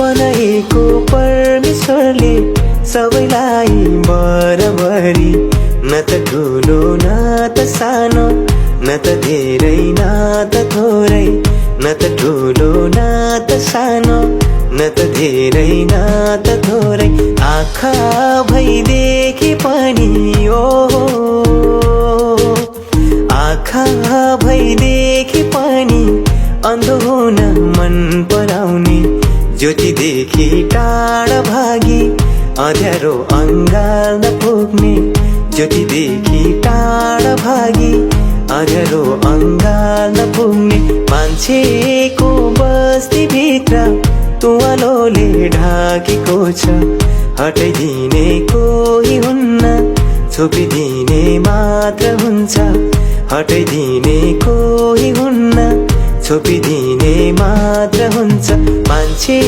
बनाएको परमेश्वरले सबैलाई बराबरी, न त ठुलो न त सानो, न त धेरै न त थोरै, न त ठुलो न त सानो, न त धेरै न त थोरै। आँखा भइदेखि पनि आँखा भइदेखि पनि अन्धो हुन मन पराउने, ज्योतिदेखि टाढा भागी अँध्यारो अँगाल नपुग्ने, ज्योतिदेखि टाढा भागी अँध्यारो अँगाल नपुग्ने। मान्छेको बस्तीभित्र तुवालोले ढाकेको छ, हटाइदिने कोही हुन्न, छोपिदिने मात्र हुन्छ। हटाइदिने कोही हुन्न, छोपिदिने मात्र हुन्छ। मान्छे